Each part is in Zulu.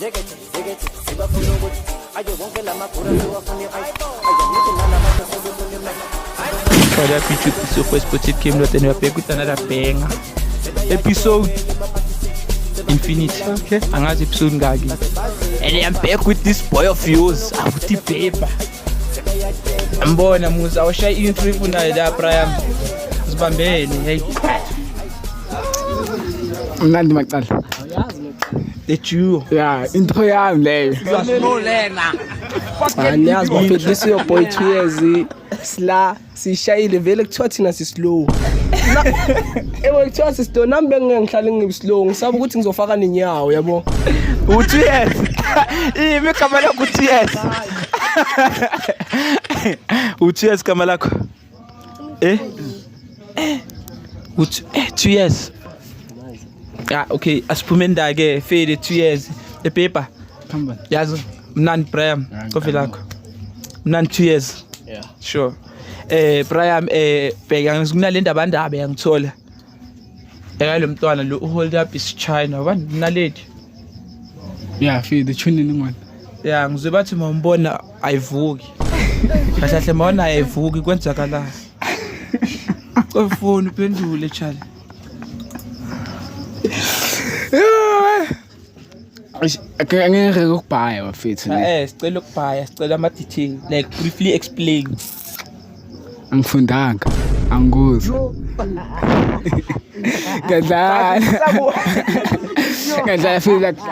Olha, pediu que se eu fosse poder que me tenha perguntado na penga. Episode Infinity. Okay. Angazi episode ngaki. And I'm back with this boy of yours. Awuthi paper. Ambona muza awusha intro ifuna la Brian. Sibambene hey. Mnandi macala. That you. Yeah, intro yami leyo. Yasmolena. Anyazi bafehlisa your boy 2 years sla sishayile vele kuthiwa thina sislow. Ebo kuthiwa sislow nami bengihlala ngibislow ngisaba ukuthi ngizofaka ninyawo yabo. U2 years. Imi kama lakho u2 years. U2 years kama lakho. 2 years. Ah okay, asiphumenda ke fade 2 years. The paper. Khamba. Yazi mnandi Brian kofi lakho. Mnandi 2 years. Yeah. Sure. Brian bheka ngikunale ndaba yangithola. Eka lo mntwana lo hold up is China. Wani naledi? Yeah, the tune in one. Yeah, ngizwe bathi mawumbona ayivuki. Kahle mawona ayivuki kwenzakala. Kofuna uphendule chali. Angeke ukubhaya bafethu. Sicela ukubhaya, sicela ama detail like briefly explain. Angifundanga, angikuzwa. Kadlala feel like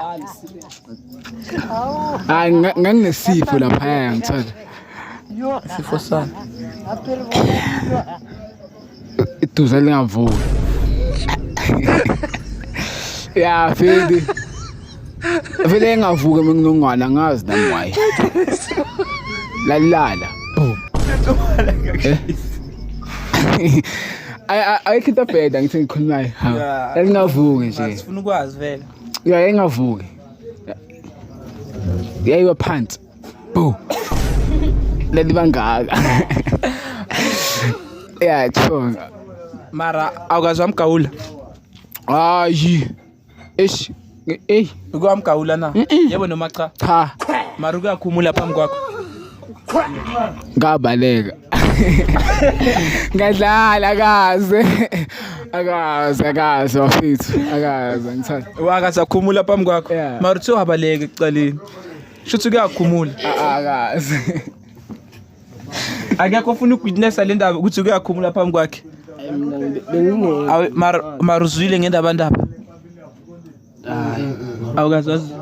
nganginesifo lapha ngithola. Sifo sana. Ituza lingavuki. Yeah, feel vele engavuke menginongwana ngazi nami why lalala I khitha bheda ngithi ngikhulumayo lalingavuke nje Sifuna ukwazi vele. yeah engavuke yayiwa phansi bo leli bangaka yeah chonga Mara awukazwa mgawula. Hayi eish Ukwamgawula na. Yebo noma cha. cha Mara uyakhumula phambi kwakho. ngabaleka ngadlala akaze wafethu akaze ngithatha Wakasakhumula phambi kwakho. Yeah. Mara uthe wabaleka ecaleni. Shuthi kuyakhumula. akaze Akekho ufuna ukuwitnessa le ndaba ukuthi kuyakhumula phambi kwakhe. Awu mara uzwile ngendaba. Awukazazi.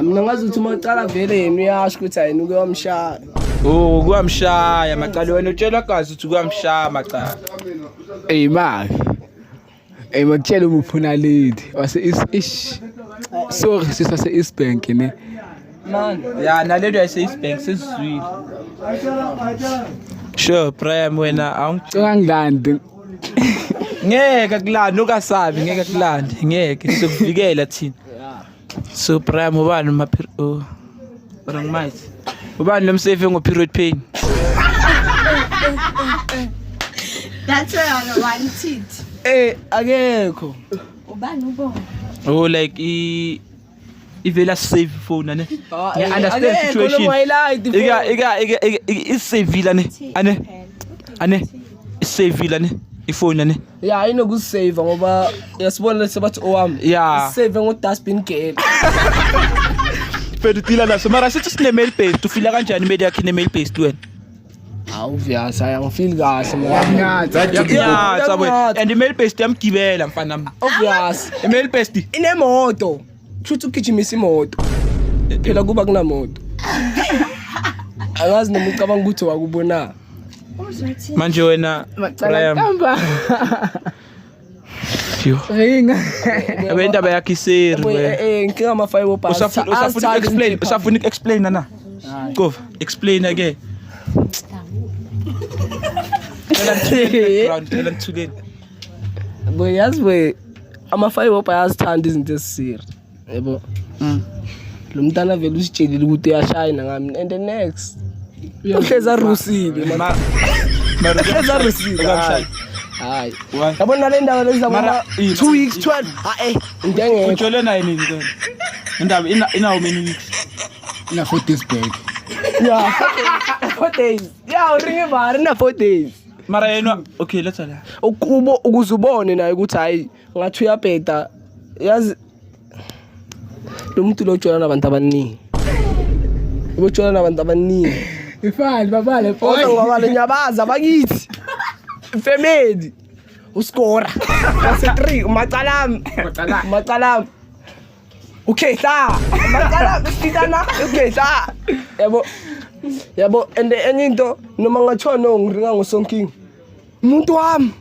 Mina ngazi ukuthi maqala vele yena uyasho ukuthi ayini uke wamshaya. Oh, kuyamshaya maqala wena utshela gazi ukuthi kuyamshaya maqala. ma makutshela umphuna lead wase ish sorry sisase East Bank ne Man, Ya naledo yase East Bank sesizwile. Sure, Brian wena ngangilandi ngeke kulanda ukasabi ngeke kulanda ngeke sizokuvikela thina. So Brian ubani maphiro Rangmight. Ubani lomsafe ngoperiod pain. That's why I want it. akekho. Ubani ubona? Oh like ivela save phone ane. Yeah, understand situation. Ika save lane. Ane save lane. Ifone ane. Yeah, ayinokusave ngoba yasibona lesi bathi owami. Yeah. Save ngo dustbin girl. Pero tila la mara sithi sine mail paste ufila kanjani media yakhe ne mail paste wena? Obvious ayangifeel kahle ngoba Yeah, sabo. And email paste yamgibela mfana nami. obvious Email paste inemoto. Kushuthi ugijimisa imoto. Phela kuba kunamoto. Angazi noma ucabanga ukuthi wakubona. manje wena Brian. Yo. ringa Abendaba yakhe iseri wena. Nkinga ama 5 opals. Usafuna explain na. Go, explain again. Tell today. Boy yazi boy ama 5 opals thanda izinto ezisiri. Yebo. Lo mntana vele usitshelile ukuthi uyashayina ngami and the next uhleza rusile Mara uhleza rusile. hayi Why? yabona le ndaba lezabona Mara, 2 weeks 12 ngeke Ujole na yini ngene? Indaba ina how many weeks? ina 4 days back. yeah 4 days yeah uringe bari na 4 days Mara yena okay let's ala. ukuzubone naye ukuthi hayi ngathi uyabheda yazi lo muntu lo jola nabantu abaningi ujola nabantu abaningi Ifani babale Oza ngwabale nyabaza bakithi family uskora base 3 macalami okay sa macalami sidana okay sa yabo and enye into noma ngathona ngiringa ngosonking umuntu wami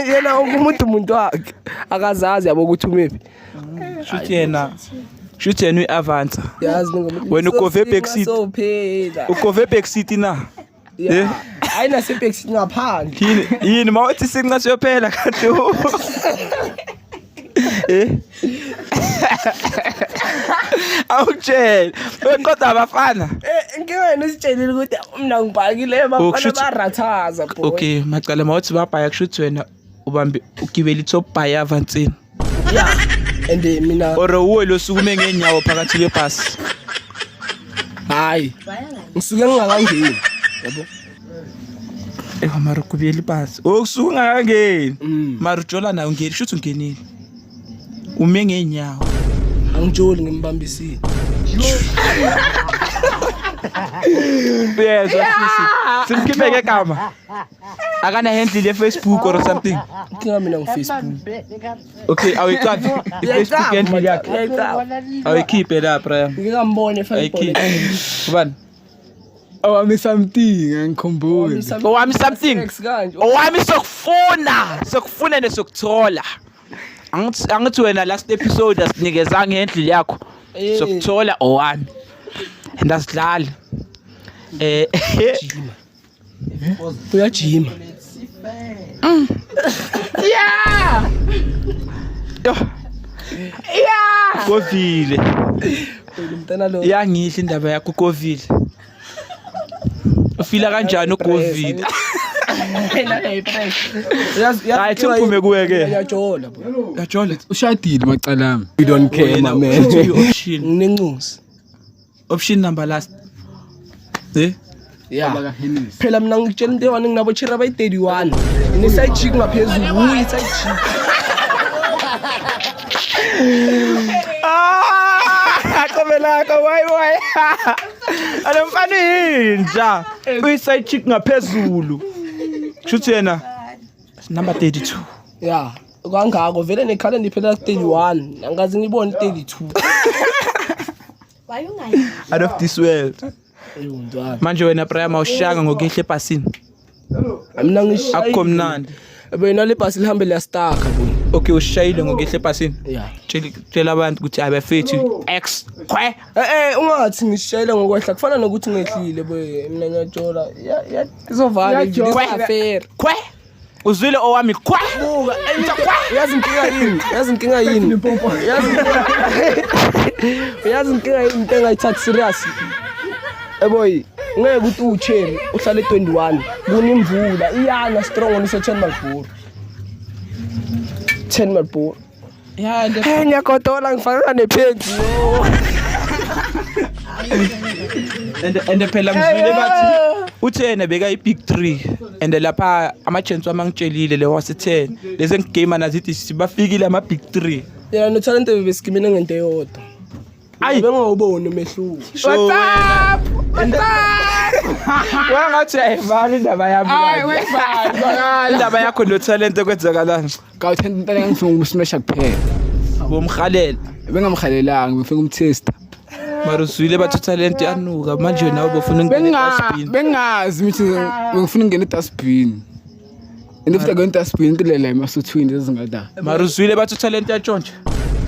yena umuntu wakhe akazazi yabo ukuthi umephi Shoot yena uAvanza. yazi ngoba Wena ukove backseat. Ukove backseat na. yeah ayina sepex ngaphandle Yini mawuthi sinqathi yophela kanti awutshela kodwa abafana ngeke usitshelile ukuthi mina ngibhakile bafana barathaza boy okay macala mawuthi babhaya kushuthi wena ubambe ugibela top buy Avanzini yeah and mina or uwe lo sukume ngenyawo phakathi kwebhasi hayi ngisuke ngingakangeni yabo mara kubiyela ibhasi okusuka ungakangeni mara ujola nayo ngeni shuthi ungenile ume ngenyawo angijoli ngimbambisile yes simkhiphe ngegama akana handle le Facebook or something kinga mina ngFacebook okay awuyicathi iFacebook handle yakhe awuyikhiphe la Brian ngikambone ayikhipe ubani Owami something angikhumbuli. owami something owami sokufuna nesokuthola angithi wena last episode asinikeza ngendlela yakho sokuthola owami ndasidlala uyajima yeah kovile mntana lo yangihle indaba yakho kovile ufila kanjani ugovile hayi thuphume kuwe ke yajola bro yajola Ushadile macalami. We don't care my man. option nginencusi option number last yeah phela mina ngitshela into ewani nginabo chira bay 31 ne side chick ngaphezulu uyi side chick akomelaka why alemfana inja uyi side chick ngaphezulu shuthi yena number 32 yeah kangako vele nekhalenda iphela 31 angazi ngibone 32 Why ungayi? out of this world eyondwana manje wena Brian awushanga ngokuhle ebhasini mina ngishaya akukho mnandi bena le bus lihambe la stuck bo okay ushayile ngokuhle ebhasini yeah tshela abantu ukuthi abafethu x khwe ungathi ngishayela ngokwehla kufana nokuthi ngehlile boy mina ngiyajola izovale fair khwe uzwile owami khwe buka yazi inkinga yini into engayithatha serious boy ngeke ukuthi ucherry uhlale 21 kunimvula iyana strong on 10 malboro yeah ngiyakotola ngifaka nephenzi and phela ngizwile bathi uthena beka i-big 3 and lapha ama-chance wamangitshelile le wase 10 leze ngigame nazithi sibafikile ama-big 3 yena no talent bebesikimene ngento eyodwa ayi bengawuboni umehluko what's wangathi ayivali indaba yami indaba yakho no talent kwenzakalani Kawuthanda impela ngifuna ukumsmasha kuphela. bomkhalela Bengamkhalelanga ngifuna ukumtesta. mara uzwile bathi talent yanuka manje nawe bofuna ungena dustbin Bengazi mithi ngifuna ungena edustbin. Andifika ngena edustbin kulela emasothwini ezingada. mara uzwile bathi talent yatshontsha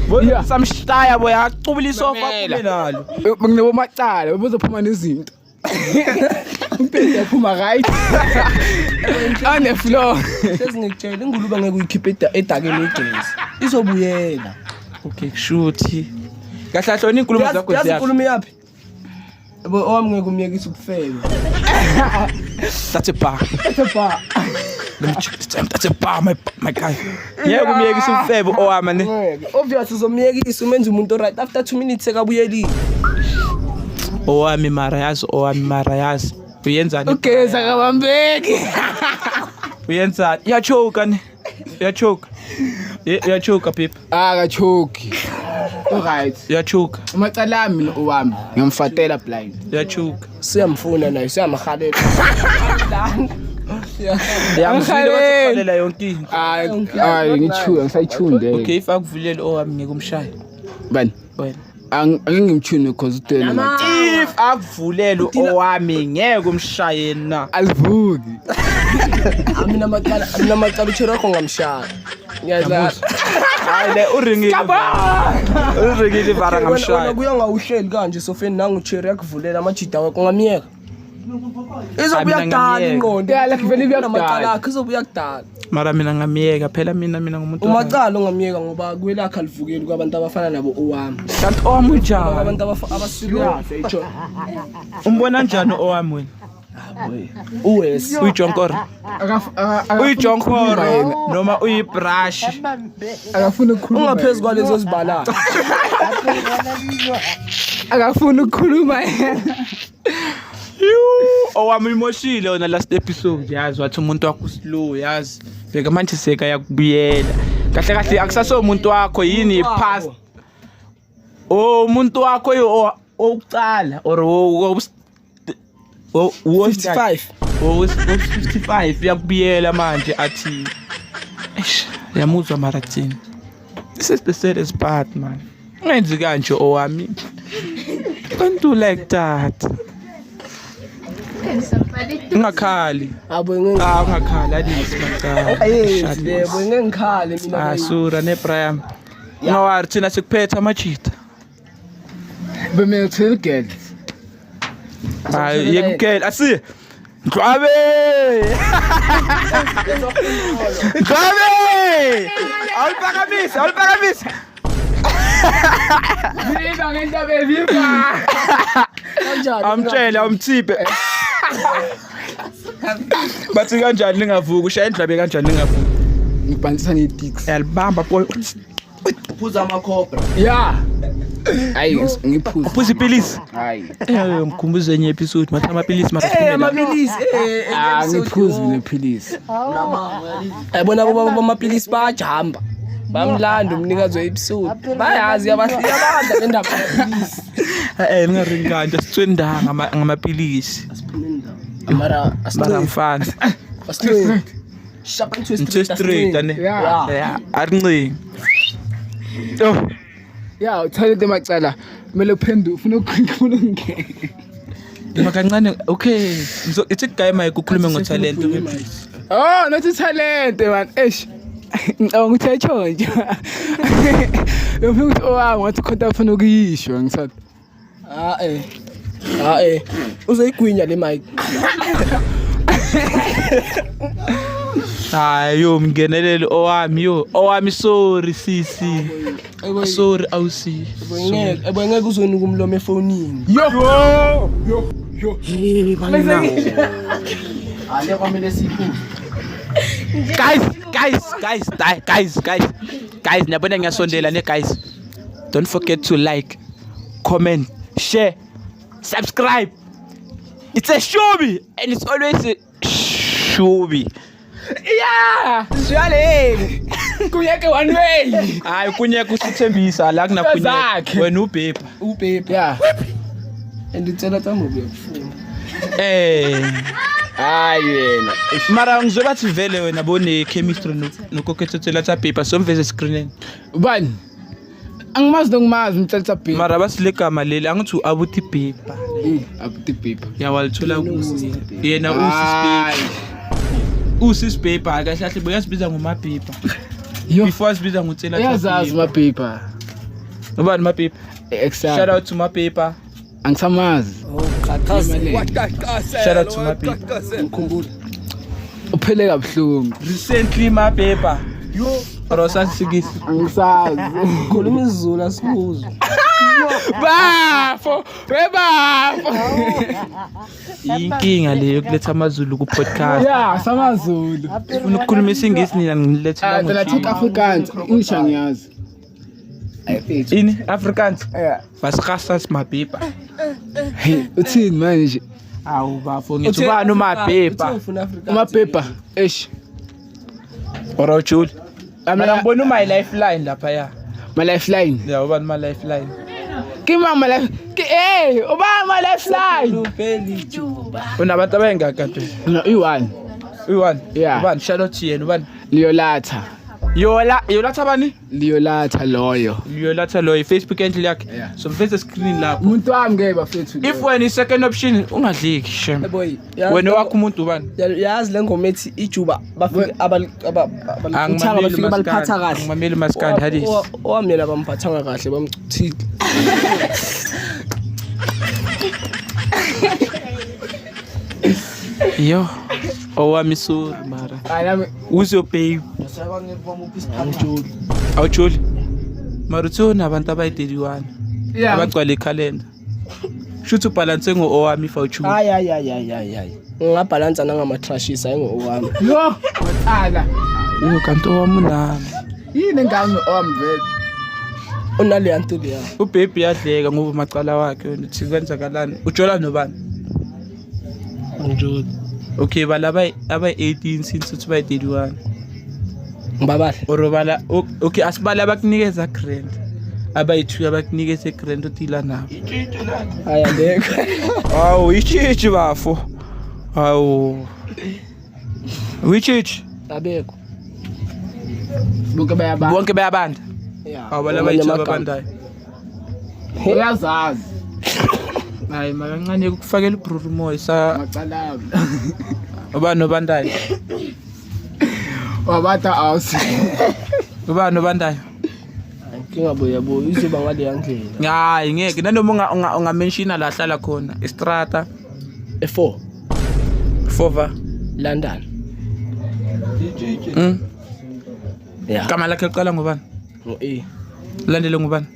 bona samshlaya boya acubula isofa kume nalo Benginabo macala bezophuma nezinto. Impela yaphuma right. On the floor. sezingitshela ingulube ngeke uyikhiphe edakeni egezi izobuyela okay kushuthi kahle hlona inkulumo zakho yazi ziyakho inkulumo yapi owami ngeke umyekisa ukufeka that's a bar That's a bar, my guy. Yeah, kumyekisa umfebe owami ne. Obvious uzomyekisa umenza umuntu right after 2 minutes ekabuyeli. Owami marayazi. Uyenzani? ugeza kabambeki Uyenzani? Uyachoka ne. Uyachoka. Uyachoka Pepa. akachoki alright Uyachoka. amacala ami owami ngiyamfatela blind Uyachoka. Siyamfuna naye siyamhalela. Yamfile wathi yonke into. hayi ngithuka ngisayithunde Okay, if akuvulele owami ngikumshaya. bani Wena. angingimthuni because utela If akuvulele owami ngeke umshaye na. alivuki Mina macala uchero ko ngamshaya. Ngiyaza. Hayi le uringile. Uringile vara ngamshaya. Kuya ngawuhleli kanje sofeni nangu cherry yakuvulela amajida wakho ngamiyeka. Izobuya kudala ingqondo. Yeah, like vele namacala kuyakudala. akho izobuya kudala. Mara mina ngamiyeka phela mina ngumuntu. Umacala ongamiyeka ngoba kwelakha livukeli kwabantu abafana nabo owami. Kanti owami unjani? Abantu abasirious ejo. Umbona njani owami wena? Uwes. Uyijonkora. Uyijonkora noma uyibrush. akafuna ukukhuluma Ungaphezulu kwalezo zibala. akafuna ukukhuluma Owami imoshile ona last episode yazi wathi umuntu wakho slow yazi. Beka manje seka yakubuyela. Kahle akusaso umuntu wakho yini past. Oh umuntu wakho okucala or 55. 55 yakubuyela manje athi yamuzwa marathon. This is the saddest part man. Ngenzi kanje owami. Don't do like that. Ungakhali. Ungakhali adisi macala. Yebo ngengikhale mina. Sura nePrime. Ngawari thina sikuphetha amajita. bemele girl Hayi yekukela asi. Ngqabe! Ngqabe! Awulipakamisa. viva ngentaba eviva Amtshela umthiphe. Bathi kanjani lingavuki ushaya indlabe kanjani lingavuki. ngibhansisa ngeTix Yalibamba boy. Phuza amakhobra. yeah hayi ngiphuza Uphuza ipilisi. hayi Ngikhumbuza enye episode mathi amapilisi mara Amapilisi ngiphuza nephilisi ayibona kuba amapilisi bayajamba. Bamlanda umnikazi we-episode. Bayazi abadla bendaba amapilisi. Ningaringanda sitswendanga ngamapilisi. Mara Mfana. Shapa Into straight ane. yeah Arincingi. Oh. yeah uthalente macala kumele uphenduke ufuna ukungena Makancane okay. It's a guy Mike ukhuluma ngotalent. oh not talent man eish ngicabanga ukuthi ayitshonje ukuthi ngathi khonta ufuna ukuyishwa ngisathi uzoyigwinya le mic. Hayo mngenelele owami sorry sisi. Sorry awusi. Ngeke uzonika umlomo efonini. yo Ale kwamele siphu. Guys, niyabona ngiyasondela ne guys. Don't forget to like, comment, share, subscribe. It's a showbi and it's always a showbi. yeah shwale kuyeke one way Hayi kunyeka usithembisa la kunakunyeka. Wena uBhepha. Upepe. yeah Anditsela tsambo kuyafuna. hayi yena Mara ngizobathi vele wena bone chemistry nokokethethela tsa paper somveze screening. bani angimazi nongimazi umthatha paper Mara basilegama leli angithi abuthi paper. abuti paper Yawalithola kuye. Yena usis paper kahle kahle buyasibiza ngoma paper. yo Before asibiza ngotsela tsa yazazi paper. ma paper Ubani ma paper? exact Shout out to my paper. angisamazi Shout out to my paper. Ngikhumbula. uphele kabuhlungu Recently my paper. Rosa Sigis. angisazi Khuluma isiZulu asibuzwe. Bafo, webafo. Inkinga leyo kuletha amazulu ku podcast. Yeah, samaZulu. Ufuna ukukhuluma isingisi nina ngilethela Phela think Afrikaans, English angiyazi. ini Afrikaans. Yeah. Basirasas mapepa. Hey, uthini manje? Awu bafo ngithi ubani umapepa. Amaphepha, eish. Orojuli. Mina Amla ngibona my lifeline lapha ya. my lifeline. Ya ubani my lifeline. Kima my life. Hey, uba my lifeline. Unabantu abayengaka nje. No, i1. Uyi1. Yeah. Ubani Charlotte yena ubani? Leolatha. Yolatha bani? Leolatha loyo. Yolatha lo Facebook handle yakhe. Yeah. So mfethu screen lapho. Umuntu wami ngeke bafethu. If wena second option ungadliki shem. boy Wena wakho umuntu ubani? yazi le ngoma ethi ijuba bafike abalithanga bafike baliphatha kahle Angimameli maskandi hadis. owami yena bamphathanga kahle bamchithile Yo. Owami sorry mara. Ayami Uzopay. Awujoli. Marutsona abantu abayi31. yeah. Abagcwala calendar. Shuthu balance ngo owami fawuchu. hayi ngingabhalansa nangama-trashes hayi ngo-owami Yo, wethala. Yo kanti owami unami. Yini ngani omvele? unaleya nto leya Ubaby yadleka ngoba macala wakhe uthi kwenzakalani. Ujola nobani? ngijoli Okay balaba aba18 since uthi bayi31. ngibabala Orobala okay asibala abakunikeza grant. Abayi2 abakunikeza grant uthila nabo. hayi angekho Awu ichichi bafo. Awu. Wichichi. abekho Bonke bayabanda. Bonke bayabanda. yeah Awubala bayi2 ababandayo. Uyazazi. Hayi makancane ukufakela uBruno Moy sa Macala. ubani obandayo. Wabata awusi. Ubani obandayo. ngingabuya izoba ngaleya ndlela Hayi ngeke nanoma ungamenshina la hlala khona Estrata e4 Fova. London yeah Igama lakhe liqala ngobani? ngo-A Landele ngobani?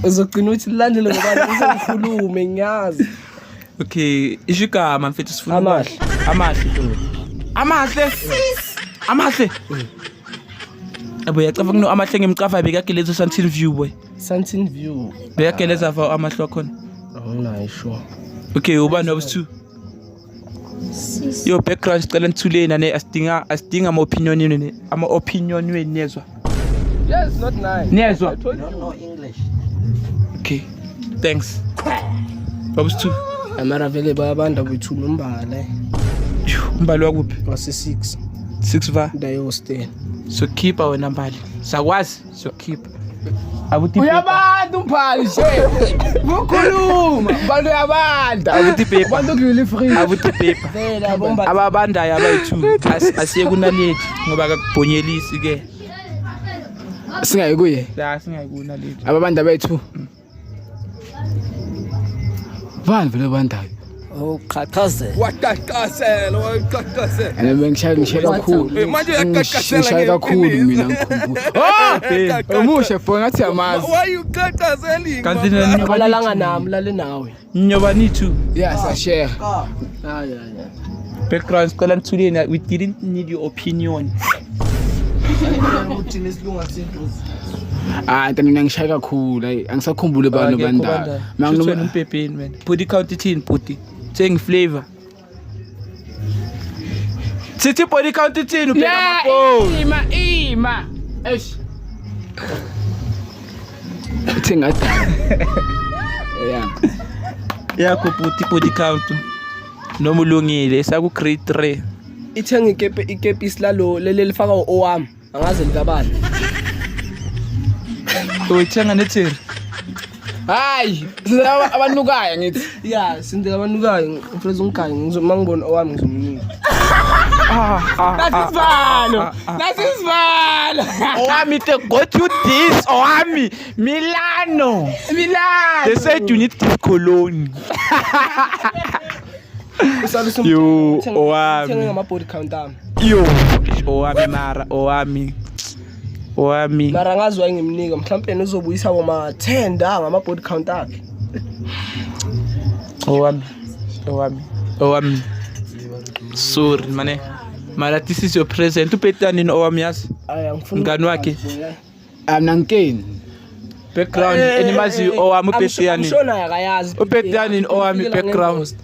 uzogcina uthi landele ngoba uzokhulume ngiyazi Okay, ishigama mfethu sifuna Amahle. Amahle. Abo yacaba kuno amahle ngemcafa bekageleza Suntin View boy. Suntin View Bekageleza va amahle khona. anginayo sure Okay, ubani wabus2? Yo background sicela nithuleni ne asidinga ama opinion wenu nezwa. yes not nice Nezwa. I told you Okay. Thanks. Wabus2? amara vele bayabanda kwethu nombala Umbali wakuphi? wase6 6 va. dayostel So keep our number. Sakwazi? So keep. Abuti Uyabanda umphali she. Bukhuluma, bantu yabanda. Abuti paper. Bantu kuyili free. Abuti paper. vela bomba Ababandayo abayi2 asiye kunalethi ngoba akubhonyelisi ke. Singayi kuye. La singayikuna lethi. Ababanda bethu. Bani vele bandayo. uqhaqhazela Ene ngishaya kakhulu. Manje uyaqaqashela Ngishaya kakhulu mina ngikhumbula. Omushe for ngathi amazi. Why you qaqazeling? Kanti abalalanga nami lale nawe nyoba ni2 Yes, I share. background sicela nithuleni we didn't need your opinion. Kanti mina ngishaya kakhulu. Hayi angisakhumbule abantu bandayo. Manginoba umpepeni man. Put count 10 puti. Tsengi flavor. Sithi body count 10 ubheka amafoni. Ima. Eish. Thinga. Yeah. Yakho puti body count. Noma ulungile saku grade 3. ithenga ikepe isilalo leli lifaka owami angaze likabani Uyithenga nethiri. Hayi, abanukaya ngithi. yeah sindika abanukayo ngifreza ungayi ngizomangibona owami ngizomnika Nasisivalo. Owami te go to this Owami Milano. They said you need this cologne. Yo thenga Owami. ngama body count ami Yo Owami mara Owami. owami mara ngazi wayengimnika mhlawumbe uzobuyisa boma 10 da ngama-body count akhe. owami sorry mane mara this is your present upetani nini owami yazi Aya ngifuna mngani wakhe Nankeni. background enimazi owami upetani Ngishona akayazi. upetani owami background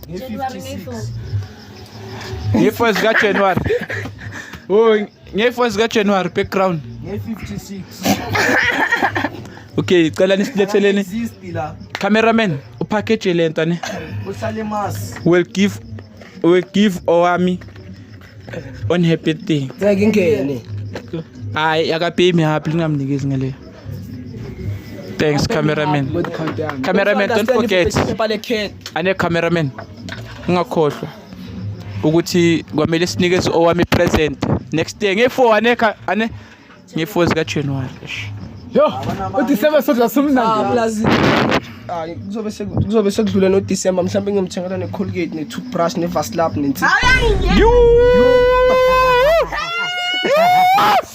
nge-1 ka January oh nge-1 ka January background nge-56. okay cela nisiletheleni Exist la. cameraman upackage lento ne Uhlale mas. will give owami on her birthday Ngeke ngene. hayi akapay me happy ngingamnikezi ngale thanks cameraman Body count yami. cameraman don't forget Pale cake. ane cameraman ungakhohlwa ukuthi kwamele sinikeze owami present next day nge4 ane nge4 ka January Yo, uDecember sokuza sumnandi. Plus kuzobe sekudlule no December mhlawumbe ngimthengela ne Colgate ne toothbrush ne Vaslab ne nsipho.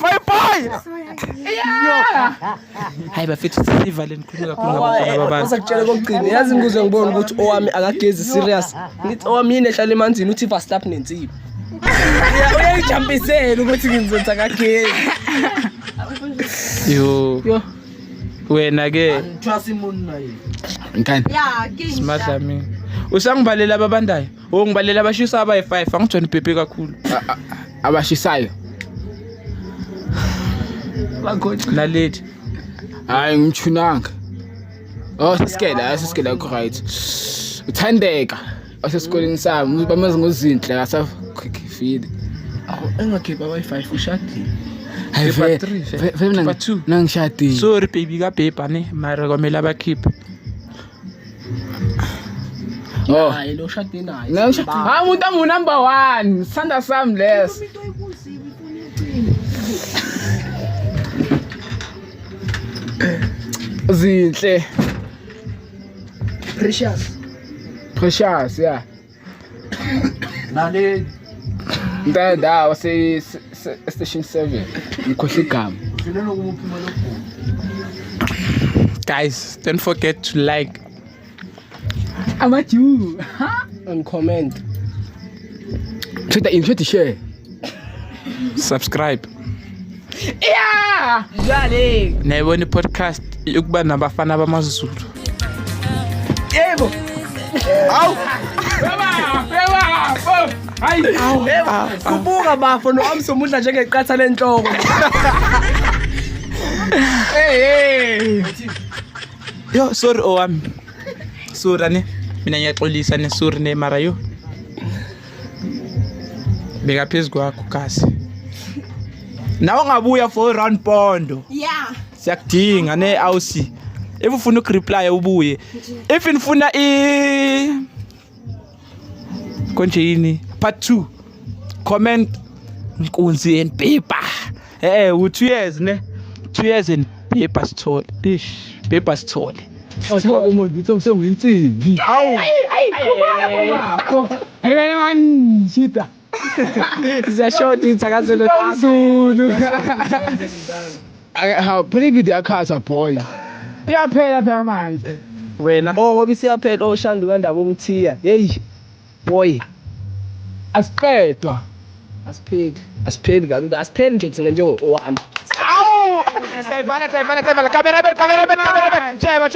Bye bye. Hayi bafethu sivale nikhuluma kakhulu ngabantwana babantu. Usakutshela kokugcina yazi ngize ngibona ukuthi owami akagezi serious. Ngithi owami yini ehlala emanzini uthi Vaslab nensipho. Uyayijampisela ukuthi ngizotha kagezi. Yo. Wena ke Trust imuntu naye. Ngani? Yeah, game. simadlami. Usangibalela ababandayo. Ngibalela abashisa abayi5 angijoni bhebhe kakhulu. Abashisayo. Naledi. Hayi ngimchunanga. Oh sisikela right. Uthandeka. Asesikoleni sami bamazi ngozinhle asakhifile. Engakhipha abayi5 ushadile. Hayi vele But two. nangishadile. Sorry baby ka bhebha ne mara kwamela abakhiphe. Oh. Hayi lo shade naye. Hayi umuntu amu number 1, sanda sami les. Zinhle. Precious, yeah. Nale Ndada wase station 7. Ngikhohle igama. ufilelo kumuphi lo. Guys, don't forget to like Amaju. And comment. Twitter share. subscribe. Yeah. Jale. Nayibona podcast yokuba nabafana bamaZulu. Yebo. Hayi. Kubuka bafo no amsomudla njengeqatha lenhloko. Hey. Yo sorry owami. Sorry ne mina ngiyaxolisa ne sorry ne mara yo. Beka phezulu kwakho kasi. Nawe ngabuya for round pondo. Yeah. Siyakudinga ne awusi. If ufuna ukureply ubuye. If nifuna konje yini part 2 comment Nkunzi and paper. U2 years ne 2 years and paper stole. Paper stole. Awuthola umuntu uthi usengwinsimbi. Hayi man, shita. Ziyashoti ithakazelo Zulu. How pretty good akhatha boy. Iyaphela phela manje. Wena ngoba isiyaphela oshandu kandaba umthiya. Hey boy. Asipedwa. Asipheli kanti asipheli nje thina njengowami. Awu! Sayibana. Cameraman. Cheba.